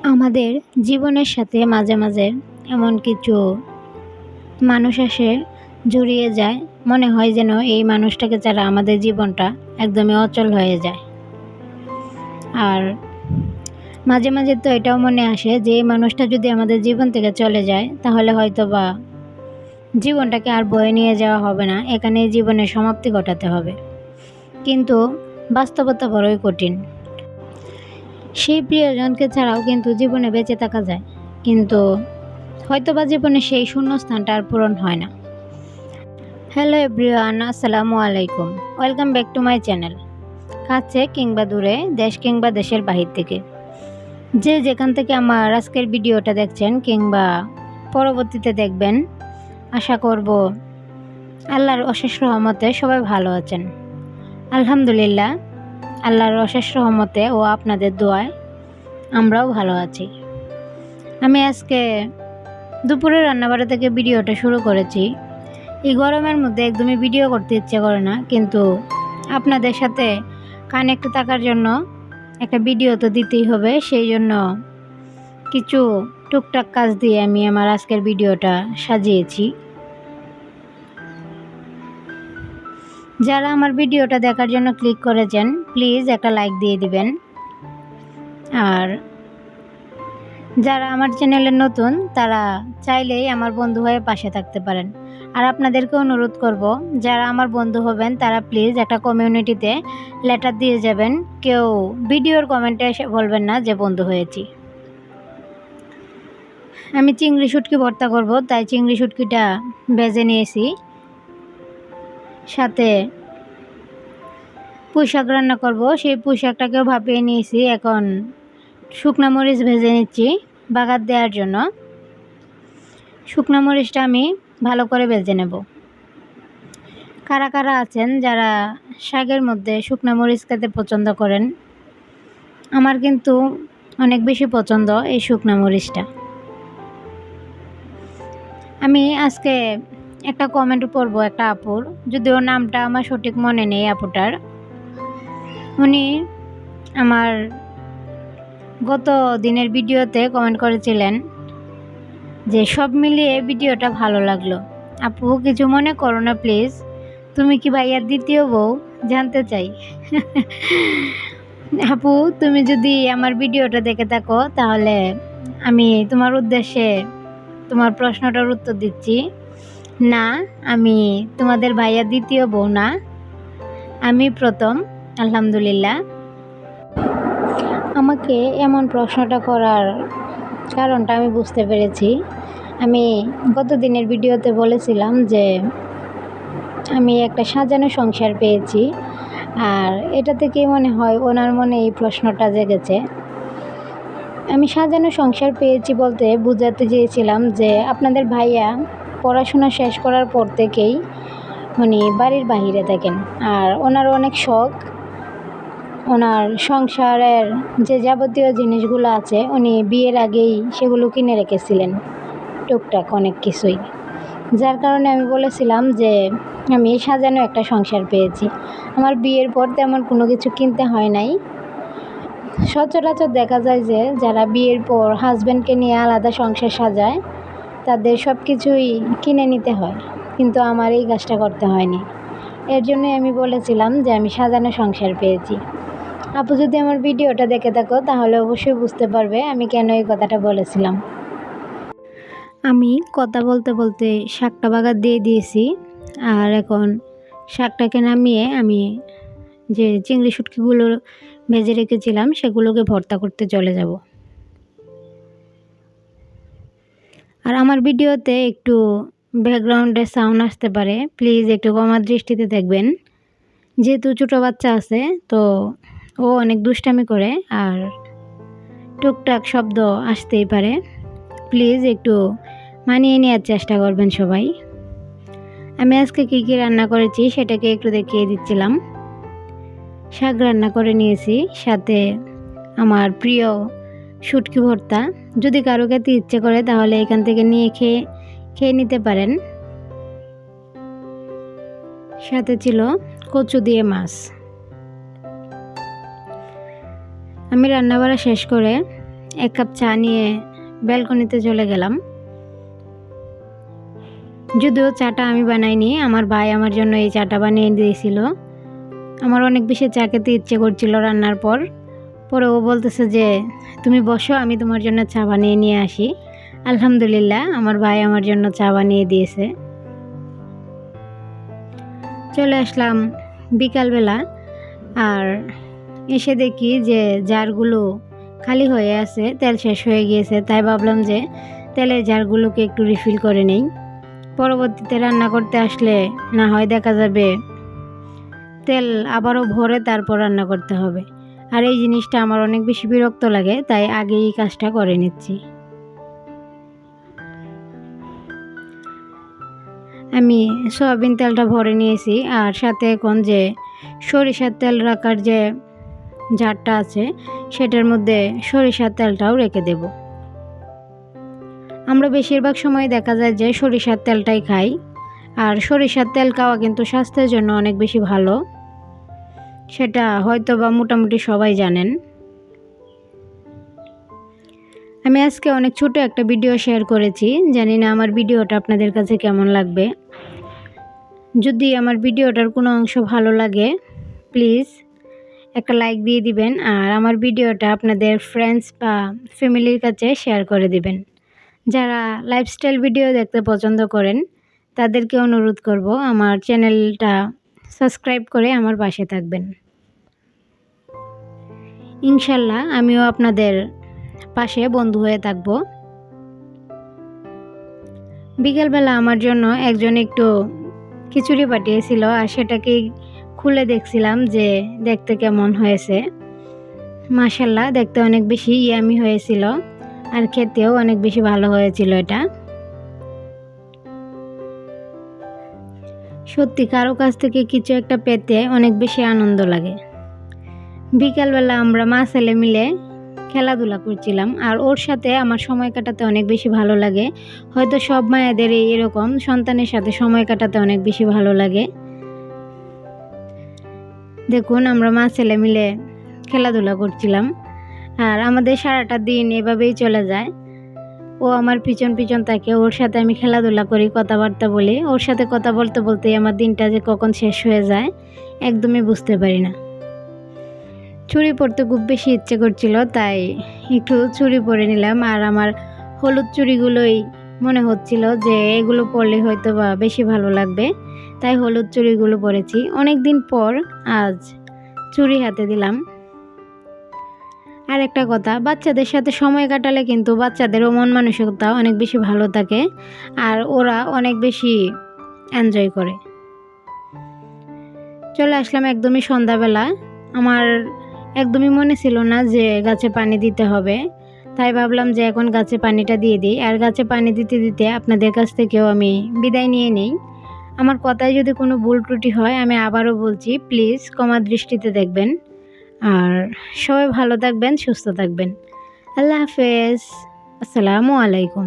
আমাদের জীবনের সাথে মাঝে মাঝে এমন কিছু মানুষ আসে, জড়িয়ে যায়, মনে হয় যেন এই মানুষটাকে ছাড়া আমাদের জীবনটা একদমই অচল হয়ে যায়। আর মাঝে মাঝে তো এটাও মনে আসে যে এই মানুষটা যদি আমাদের জীবন থেকে চলে যায় তাহলে হয়তো বা জীবনটাকে আর বয়ে নিয়ে যাওয়া হবে না, এখানেই জীবনের সমাপ্তি ঘটাতে হবে। কিন্তু বাস্তবতা বড়ই কঠিন। সেই প্রিয়জনকে ছাড়াও কিন্তু জীবনে বেঁচে থাকা যায়, কিন্তু হয়তোবা জীবনে সেই শূন্যস্থানটা আর পূরণ হয় না। হ্যালো এভরিওয়ান, আসসালামু আলাইকুম। Welcome back to my channel. কাছে কিংবা দূরে, দেশ কিংবা দেশের বাহির থেকে, যে যেখান থেকে আমার আজকের ভিডিওটা দেখছেন কিংবা পরবর্তীতে দেখবেন, আশা করব আল্লাহর অশেষ রহমতে সবাই ভালো আছেন। আলহামদুলিল্লাহ, আল্লাহর অশেষ রহমতে ও আপনাদের দোয়ায় আমরাও ভালো আছি। আমি আজকে দুপুরে রান্নাবাড়া থেকে ভিডিওটা শুরু করেছি। এই গরমের মধ্যে একদমই ভিডিও করতে ইচ্ছে করে না, কিন্তু আপনাদের সাথে কানেক্ট থাকার জন্য একটা ভিডিও তো দিতেই হবে। সেই জন্য কিছু টুকটাক কাজ দিয়ে আমি আমার আজকের ভিডিওটা সাজিয়েছি। যারা আমার ভিডিওটা দেখার জন্য ক্লিক করেছেন, প্লিজ একটা লাইক দিয়ে দিবেন। আর যারা আমার চ্যানেলে নতুন, তারা চাইলেই আমার বন্ধু হয়ে পাশে থাকতে পারেন। আর আপনাদেরকে অনুরোধ করব, যারা আমার বন্ধু হবেন তারা প্লিজ একটা কমিউনিটিতে লেটার দিয়ে যাবেন। কেউ ভিডিওর কমেন্টে এসে বলবেন না যে বন্ধু হয়েছি। আমি চিংড়ি শুটকি ভর্তা করব, তাই চিংড়ি শুটকিটা ভেজে নিয়েছি। সাথে পুঁই শাক রান্না করব, সেই পুঁই শাকটাকেও ভাপিয়ে নিয়েছি। এখন শুকনো মরিচ ভেজে নিচ্ছি বাগার দেওয়ার জন্য। শুকনো মরিচটা আমি ভালো করে ভেজে নেব। কারা কারা আছেন যারা শাকের মধ্যে শুকনো মরিচ খেতে পছন্দ করেন? আমার কিন্তু অনেক বেশি পছন্দ এই শুকনো মরিচটা। আমি আজকে একটা কমেন্ট পড়ব একটা আপুর, যদিও নামটা আমার সঠিক মনে নেই আপুটার। উনি আমার গত দিনের ভিডিওতে কমেন্ট করেছিলেন যে সব মিলিয়ে ভিডিওটা ভালো লাগলো। আপু কিছু মনে করো না প্লিজ, তুমি কি ভাইয়ার দ্বিতীয় বউ? জানতে চাই। আপু, তুমি যদি আমার ভিডিওটা দেখে থাকো তাহলে আমি তোমার উদ্দেশ্যে তোমার প্রশ্নটার উত্তর দিচ্ছি। না, আমি তোমাদের ভাইয়ার দ্বিতীয় বউ না, আমি প্রথম, আলহামদুলিল্লাহ। আমাকে এমন প্রশ্নটা করার কারণটা আমি বুঝতে পেরেছি। আমি গত দিনের ভিডিওতে বলেছিলাম যে আমি একটা সাজানো সংসার পেয়েছি, আর এটা থেকে মনে হয় ওনার মনে এই প্রশ্নটা জেগেছে। আমি সাজানো সংসার পেয়েছি বলতে বোঝাতে চেয়েছিলাম যে আপনাদের ভাইয়া পড়াশোনা শেষ করার পর থেকেই উনি বাড়ির বাহিরে থাকেন, আর ওনার অনেক শখ। ওনার সংসারের যে যাবতীয় জিনিসগুলো আছে উনি বিয়ের আগেই সেগুলো কিনে রেখেছিলেন, টুকটাক অনেক কিছুই। যার কারণে আমি বলেছিলাম যে আমি সাজানো একটা সংসার পেয়েছি। আমার বিয়ের পর তেমন কোনো কিছু কিনতে হয় নাই। সচরাচর দেখা যায় যে যারা বিয়ের পর হাজব্যান্ডকে নিয়ে আলাদা সংসার সাজায় তাদের সব কিছুই কিনে নিতে হয়, কিন্তু আমার এই কাজটা করতে হয়নি। এর জন্যই আমি বলেছিলাম যে আমি সাজানো সংসার পেয়েছি। আপু যদি আমার ভিডিওটা দেখে থাকো তাহলে অবশ্যই বুঝতে পারবে আমি কেন এই কথাটা বলেছিলাম। আমি কথা বলতে বলতে শাকটা বাগার দিয়ে দিয়েছি, আর এখন শাকটাকে নামিয়ে আমি যে চিংড়ি শুটকিগুলো ভেজে রেখেছিলাম সেগুলোকে ভর্তা করতে চলে যাব। আর আমার ভিডিওতে একটু ব্যাকগ্রাউন্ডে সাউন্ড আসতে পারে, প্লিজ একটু কমার দৃষ্টিতে দেখবেন। যেহেতু ছোটো বাচ্চা আছে তো ও অনেক দুষ্টামি করে, আর টুকটাক শব্দ আসতেই পারে। প্লিজ একটু মানিয়ে নেওয়ার চেষ্টা করবেন সবাই। আমি আজকে কী কী রান্না করেছি সেটাকে একটু দেখিয়ে দিচ্ছিলাম। শাক রান্না করে নিয়েছি, সাথে আমার প্রিয় শুটকি ভর্তা। যদি কারো খেতে ইচ্ছে করে তাহলে এখান থেকে নিয়ে খেয়ে নিতে পারেন। সাথে ছিল কচু দিয়ে মাছ। আমি রান্নাবাড়া শেষ করে এক কাপ চা নিয়ে ব্যালকনিতে চলে গেলাম। যদিও চাটা আমি বানাইনি, আমার ভাই আমার জন্য এই চাটা বানিয়ে দিয়েছিল। আমার অনেক বেশি চা খেতে ইচ্ছে করছিল রান্নার পর। পরে ও বলতেছে যে তুমি বসো, আমি তোমার জন্য চা বানিয়ে নিয়ে আসি। আলহামদুলিল্লাহ, আমার ভাই আমার জন্য চা বানিয়ে দিয়েছে। চলে আসলাম বিকালবেলা, আর এসে দেখি যে জারগুলো খালি হয়ে আছে, তেল শেষ হয়ে গিয়েছে। তাই ভাবলাম যে তেলের জারগুলোকে একটু রিফিল করে নেই। পরবর্তীতে রান্না করতে আসলে না হয় দেখা যাবে তেল আবারও ভরে তারপর রান্না করতে হবে, আর এই জিনিসটা আমার অনেক বেশি বিরক্ত লাগে। তাই আগেই এই কাজটা করে নিচ্ছি। আমি সয়াবিন তেলটা ভরে নিয়েছি, আর সাথে এখন যে সরিষার তেল রাখার যে জারটা আছে সেটার মধ্যে সরিষার তেলটাও রেখে দেব। আমরা বেশিরভাগ সময় দেখা যায় যে সরিষার তেলটাই খাই, আর সরিষার তেল খাওয়া কিন্তু স্বাস্থ্যের জন্য অনেক বেশি ভালো, সেটা হয়তো বা মোটামুটি সবাই জানেন। আমি আজকে অনেক ছোট একটা ভিডিও শেয়ার করেছি, জানি না আমার ভিডিওটা আপনাদের কাছে কেমন লাগবে। যদি আমার ভিডিওটার কোনো অংশ ভালো লাগে প্লিজ একটা লাইক দিয়ে দিবেন, আর আমার ভিডিওটা আপনাদের ফ্রেন্ডস বা ফ্যামিলির কাছে শেয়ার করে দিবেন। যারা লাইফস্টাইল ভিডিও দেখতে পছন্দ করেন তাদেরকে অনুরোধ করব আমার চ্যানেলটা সাবস্ক্রাইব করে আমার পাশে থাকবেন। ইনশাল্লাহ আমিও আপনাদের পাশে বন্ধু হয়ে থাকব। বিকেলবেলা আমার জন্য একজন একটু খিচুড়ি পাঠিয়েছিল, আর সেটাকে খুলে দেখছিলাম যে দেখতে কেমন হয়েছে। মাশাল্লাহ, দেখতে অনেক বেশি ইয়ামি হয়েছিল, আর খেতেও অনেক বেশি ভালো হয়েছিল। এটা সত্যি কারো কাছ থেকে কিছু একটা পেতে অনেক বেশি আনন্দ লাগে। বিকালবেলা আমরা মা ছেলে মিলে খেলাধুলা করছিলাম, আর ওর সাথে আমার সময় কাটাতে অনেক বেশি ভালো লাগে। হয়তো সব মায়েদের এরকম সন্তানের সাথে সময় কাটাতে অনেক বেশি ভালো লাগে। দেখুন, আমরা মা ছেলে মিলে খেলাধুলা করছিলাম, আর আমাদের সারাটা দিন এভাবেই চলে যায়। ও আমার পিছন পিছন থাকে, ওর সাথে আমি খেলাধুলা করি, কথাবার্তা বলি। ওর সাথে কথা বলতে বলতেই আমার দিনটা যে কখন শেষ হয়ে যায় একদমই বুঝতে পারি না। চুড়ি পরতে খুব বেশি ইচ্ছে করছিল, তাই একটু চুড়ি পরে নিলাম। আর আমার হলুদ চুড়িগুলোই মনে হচ্ছিল যে এগুলো পরলে হয়তো বা বেশি ভালো লাগবে, তাই হলুদ চুড়িগুলো পরেছি। অনেক দিন পর আজ চুড়ি হাতে দিলাম। আর একটা কথা, বাচ্চাদের সাথে সময় কাটালে কিন্তু বাচ্চাদেরও মন মানসিকতা অনেক বেশি ভালো থাকে, আর ওরা অনেক বেশি এনজয় করে। চলে আসলাম একদমই সন্ধ্যাবেলা। আমার একদমই মনে ছিল না যে গাছে পানি দিতে হবে, তাই ভাবলাম যে এখন গাছে পানিটা দিয়ে দিই। আর গাছে পানি দিতে দিতে আপনাদের কাছ থেকেও আমি বিদায় নিয়ে নিই। আমার কথায় যদি কোনো ভুল ত্রুটি হয় আমি আবারও বলছি, প্লিজ ক্ষমা দৃষ্টিতে দেখবেন। আর সবাই ভালো থাকবেন, সুস্থ থাকবেন। আল্লাহ হাফেজ। আসসালামু আলাইকুম।